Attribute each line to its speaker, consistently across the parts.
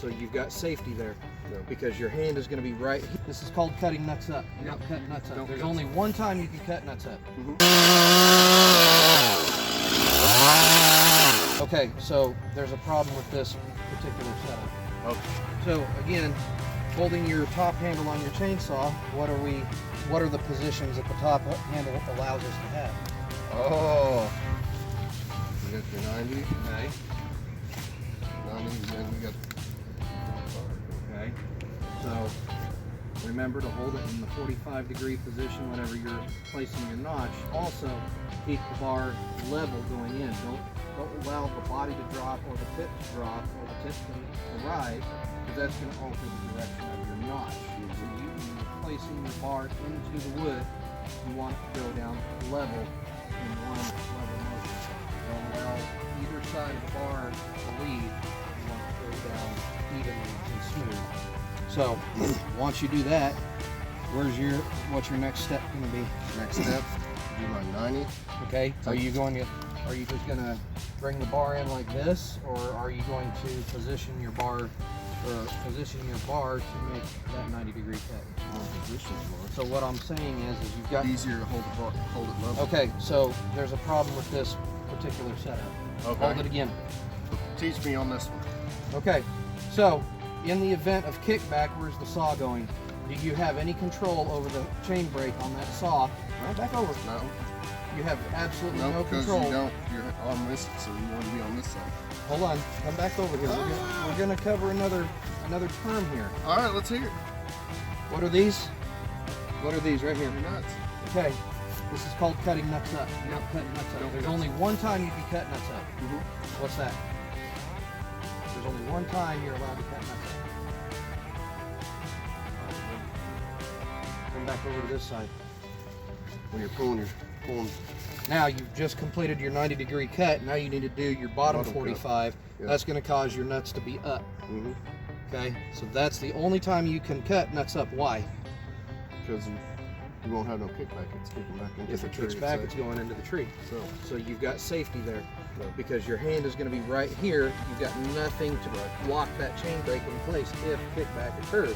Speaker 1: So you've got safety there, because your hand is going to be right here. This is called cutting nuts up. You're not cutting nuts up. There's only one time you can cut nuts up. Okay, so there's a problem with this particular setup.
Speaker 2: Okay.
Speaker 1: So again, holding your top handle on your chainsaw, what are the positions that the top handle allows us to have?
Speaker 2: Oh, you got your 90.
Speaker 1: Okay.
Speaker 2: 90, then we got.
Speaker 1: Okay. So remember to hold it in the 45-degree position whenever you're placing your notch. Also, keep the bar level going in. Don't allow the body to drop or the tip to drop or the tip to rise, because that's going to alter the direction of your notch. So when you're placing your bar into the wood, you want it to go down level in one level motion. Don't allow either side of the bar to lead. You want it to go down evenly and smooth. So once you do that, what's your next step going to be?
Speaker 2: Next step, do my 90.
Speaker 1: Okay. Are you just going to bring the bar in like this, or are you going to position your bar to make that 90-degree cut? So what I'm saying is you've got
Speaker 2: easier to hold it level.
Speaker 1: Okay, so there's a problem with this particular setup.
Speaker 2: Okay.
Speaker 1: Hold it again.
Speaker 2: Teach me on this one.
Speaker 1: Okay, so in the event of kickback, where's the saw going? Do you have any control over the chain brake on that saw? Back over.
Speaker 2: No.
Speaker 1: You have absolutely
Speaker 2: No,
Speaker 1: no
Speaker 2: because
Speaker 1: control.
Speaker 2: you're on this, so you want to be on this side.
Speaker 1: Hold on, come back over here. We're gonna cover another term here.
Speaker 2: All right, let's hear it.
Speaker 1: What are these? What are these right here?
Speaker 2: Nuts.
Speaker 1: Okay, this is called cutting nuts up. You're not cutting nuts up. There's only one time you can cut nuts up. What's that? There's only one time you're allowed to cut nuts up. Come back over to this side.
Speaker 2: When you're pulling.
Speaker 1: Now you've just completed your 90-degree cut. Now you need to do your bottom 45.
Speaker 2: Yep.
Speaker 1: That's going to cause your nuts to be up. Okay, so that's the only time you can cut nuts up. Why?
Speaker 2: Because you won't have no kickback. It's kicking back into
Speaker 1: If
Speaker 2: the
Speaker 1: it
Speaker 2: tree.
Speaker 1: kicks back, it's going into the tree. So you've got safety there, because your hand is going to be right here. You've got nothing to lock that chain brake in place if kickback occurs.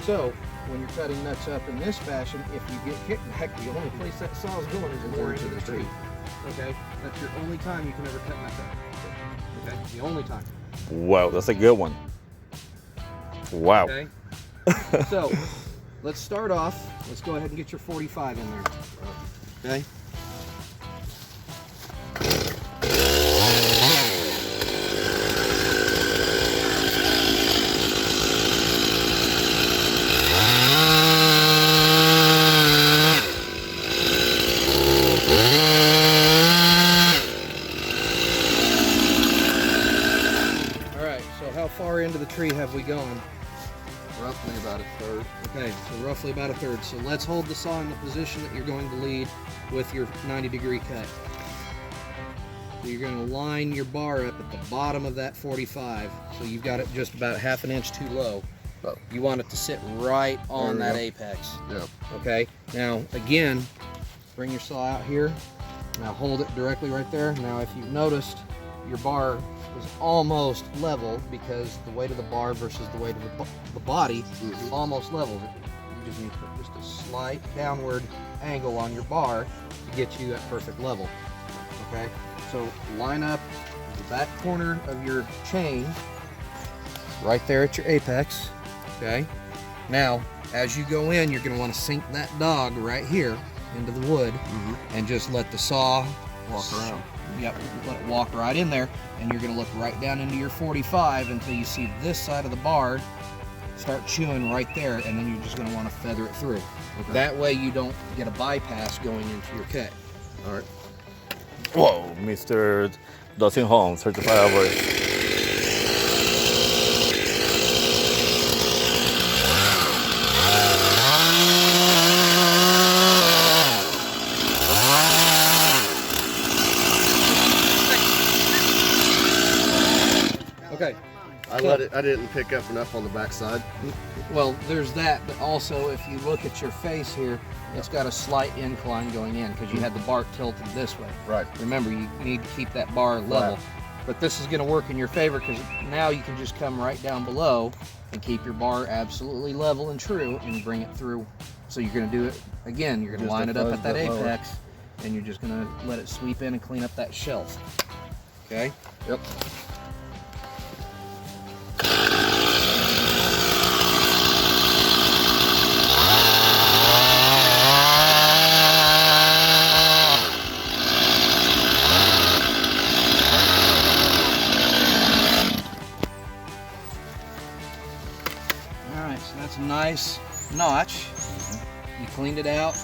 Speaker 1: So when you're cutting nuts up in this fashion, if you get kickback, the only place that saw is going is more into the tree. Okay, that's your only time you can ever cut nuts up. Okay, the only time.
Speaker 3: Wow, that's a good one. Wow.
Speaker 1: Okay, so let's start off. Let's go ahead and get your 45 in there. Okay. How far into the tree have we gone?
Speaker 2: Roughly about a third.
Speaker 1: Okay, so roughly about a third. So let's hold the saw in the position that you're going to lead with your 90-degree cut. So you're going to line your bar up at the bottom of that 45. So you've got it just about ½ an inch too low. You want it to sit right on that apex.
Speaker 2: Yep.
Speaker 1: Okay, now again, bring your saw out here. Now hold it directly right there. Now if you've noticed, your bar is almost level, because the weight of the bar versus the weight of the body is almost level. You just need to put just a slight downward angle on your bar to get you that perfect level. Okay, so line up the back corner of your chain right there at your apex. Okay, now as you go in, you're going to want to sink that dog right here into the wood and just let the saw
Speaker 2: walk around.
Speaker 1: Yep, let it walk right in there, and you're going to look right down into your 45 until you see this side of the bar start chewing right there, and then you're just going to want to feather it through. Okay. That way you don't get a bypass going into your cut. All right.
Speaker 3: Whoa, Mr. Dustin Holmes, certified arborist.
Speaker 1: Okay.
Speaker 2: I didn't pick up enough on the back side.
Speaker 1: Well, there's that, but also if you look at your face here, it's got a slight incline going in because you had the bar tilted this way.
Speaker 2: Right.
Speaker 1: Remember, you need to keep that bar level. But this is gonna work in your favor because now you can just come right down below and keep your bar absolutely level and true and bring it through. So you're gonna do it, again, you're gonna
Speaker 2: Just
Speaker 1: line
Speaker 2: a
Speaker 1: it up
Speaker 2: fuzz
Speaker 1: at that
Speaker 2: bit lower.
Speaker 1: apex and you're just gonna let it sweep in and clean up that shelf. Okay?
Speaker 2: Yep.
Speaker 1: Alright, so that's a nice notch. You cleaned it out.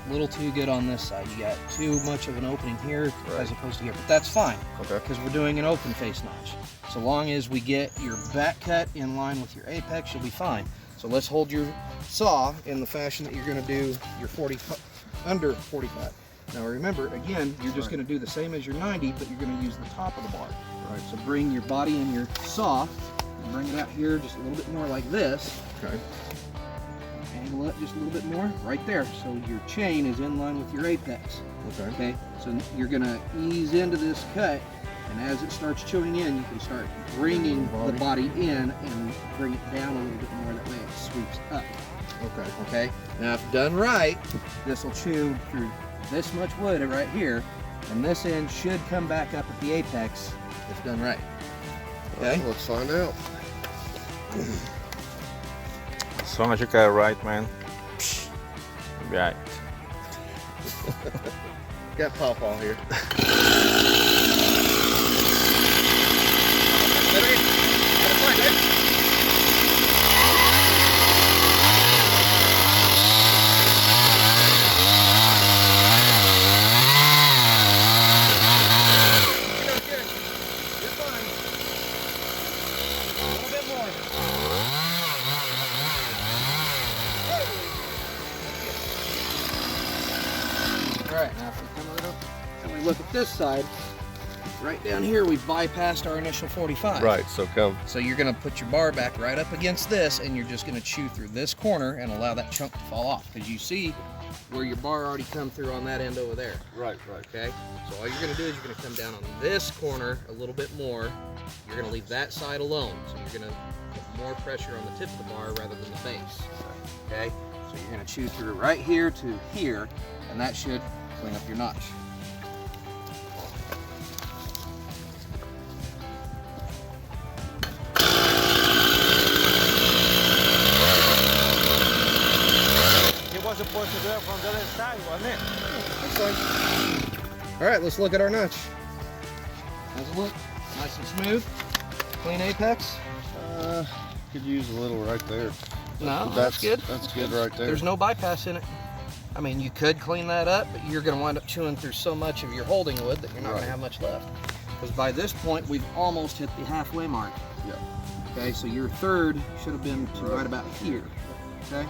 Speaker 1: A little too good on this side. You got too much of an opening here as opposed to here. But that's fine
Speaker 2: Okay.
Speaker 1: because we're doing an open face notch. So long as we get your back cut in line with your apex, you'll be fine. So let's hold your saw in the fashion that you're going to do your 40 under 45. Now remember, again, you're just going to do the same as your 90, but you're going to use the top of the bar.
Speaker 2: Right.
Speaker 1: So bring your body and your saw and bring it out here just a little bit more like this.
Speaker 2: Okay.
Speaker 1: Angle it just a little bit more, right there. So your chain is in line with your apex.
Speaker 2: Okay.
Speaker 1: Okay, so you're gonna ease into this cut, and as it starts chewing in, you can start bringing the body in and bring it down a little bit more. That way it sweeps up.
Speaker 2: Okay.
Speaker 1: Okay, now if done right, this will chew through this much wood right here, and this end should come back up at the apex if done right. Okay.
Speaker 2: Let's find out.
Speaker 3: As long as you get it right, man. Right.
Speaker 2: Got Pawpaw here.
Speaker 1: Alright, now if we come a little and we look at this side, right down here we've bypassed our initial 45.
Speaker 2: Right. So come.
Speaker 1: So you're gonna put your bar back right up against this and you're just gonna chew through this corner and allow that chunk to fall off. Because you see where your bar already come through on that end over there.
Speaker 2: Right. Right.
Speaker 1: Okay? So all you're gonna do is you're gonna come down on this corner a little bit more. You're gonna leave that side alone. So you're gonna put more pressure on the tip of the bar rather than the base. Okay? So you're gonna chew through right here to here, and that should clean up your notch.
Speaker 4: It was supposed to do it from the other side, wasn't it?
Speaker 1: That's fine. All right, let's look at our notch. How's it look? Nice and smooth. Clean apex.
Speaker 2: Could use a little right there.
Speaker 1: No, that's good.
Speaker 2: That's good right there.
Speaker 1: There's no bypass in it. I mean, you could clean that up, but you're going to wind up chewing through so much of your holding wood that you're not going to have much left. Because by this point, we've almost hit the halfway mark.
Speaker 2: Yeah.
Speaker 1: Okay, so your third should have been to right about here. Okay,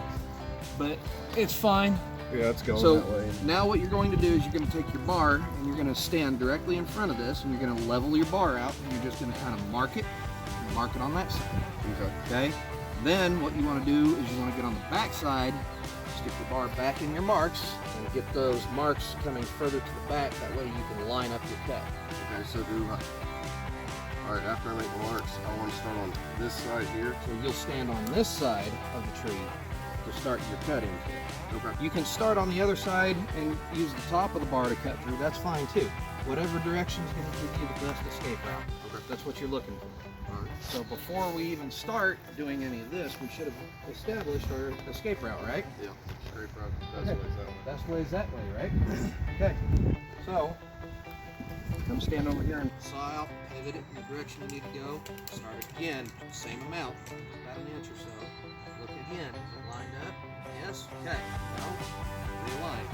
Speaker 1: but it's fine.
Speaker 2: Yeah, it's going
Speaker 1: So
Speaker 2: that way.
Speaker 1: now what you're going to do is you're going to take your bar and you're going to stand directly in front of this and you're going to level your bar out and you're just going to kind of mark it on that side.
Speaker 2: Okay.
Speaker 1: Okay. Then what you want to do is you want to get on the back side, stick your bar back in your marks, and get those marks coming further to the back. That way you can line up your cut.
Speaker 2: Okay. So do. All right. After I make the marks, I want to start on this side here.
Speaker 1: So you'll stand on this side of the tree to start your cut into it.
Speaker 2: Okay.
Speaker 1: You can start on the other side and use the top of the bar to cut through. That's fine too. Whatever direction is going to give you the best escape route.
Speaker 2: Okay.
Speaker 1: That's what you're looking for.
Speaker 2: All right.
Speaker 1: So before we even start doing any of this, we should have established our escape route, right?
Speaker 2: Yeah. Straight right. That's
Speaker 1: Okay.
Speaker 2: ways that way.
Speaker 1: That's ways that way, right? Okay. So come stand over here and saw out, pivot it in the direction you need to go. Start again, same amount, about an inch or so. Look again, is it lined up? Yes? Okay. Now, realign.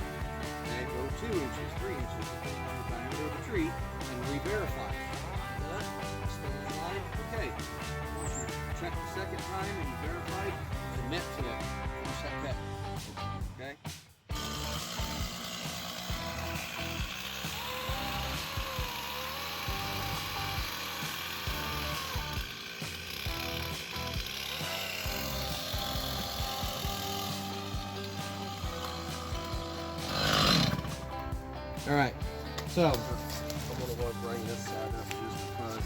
Speaker 1: Okay, go 2 inches, 3 inches, depending on the diameter of the tree, and re-verify. Lined up, still in line. Okay. Once you check the second time and you verified, commit to it. Finish that cut. Okay? All right, so
Speaker 2: I'm gonna want to bring this side up just because.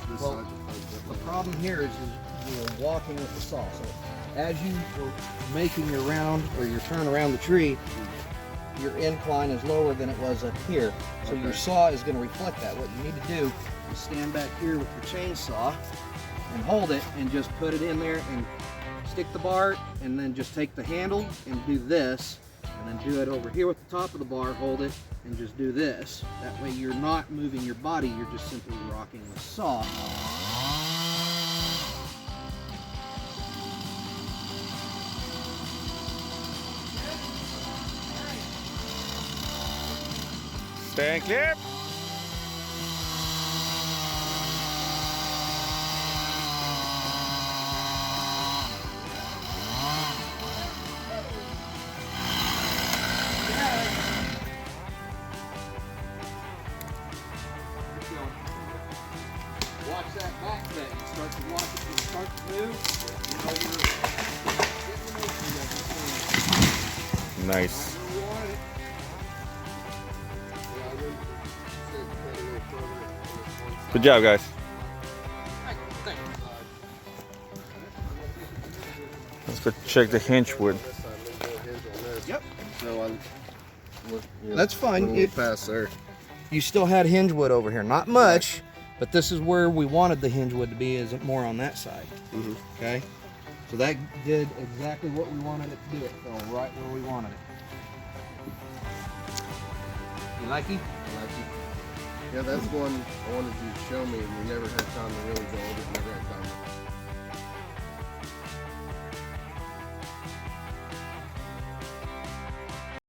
Speaker 2: This
Speaker 1: Well,
Speaker 2: side,
Speaker 1: The problem here is you're walking with the saw. So as you were making your round or your turn around the tree, your incline is lower than it was up here. So your
Speaker 2: Okay.
Speaker 1: saw is going to reflect that. What you need to do is stand back here with your chainsaw and hold it and just put it in there and stick the bar and then just take the handle and do this and then do it over here with the top of the bar, hold it and just do this. That way you're not moving your body, you're just simply rocking the saw.
Speaker 3: Staying clear.
Speaker 1: Watch that back bend. You start to watch it, you start to move, you know you're getting the motion of it.
Speaker 3: Nice.
Speaker 1: Right where we wanted it.
Speaker 2: Yeah, I would say cut a little further on this one side.
Speaker 3: Good job, guys.
Speaker 1: Thank you.
Speaker 3: Let's go check the hinge wood.
Speaker 2: This side, a little more hinge on this.
Speaker 1: Yep.
Speaker 2: So I'm.
Speaker 1: That's fine.
Speaker 2: It past there.
Speaker 1: You still had hinge wood over here. Not much, but this is where we wanted the hinge wood to be, is more on that side.
Speaker 2: Mm-hmm.
Speaker 1: Okay? So that did exactly what we wanted it to do. It fell right where we wanted it. You like it?
Speaker 2: Yeah, that's one I wanted you to show me, and we never had time to really go over it. Never had time.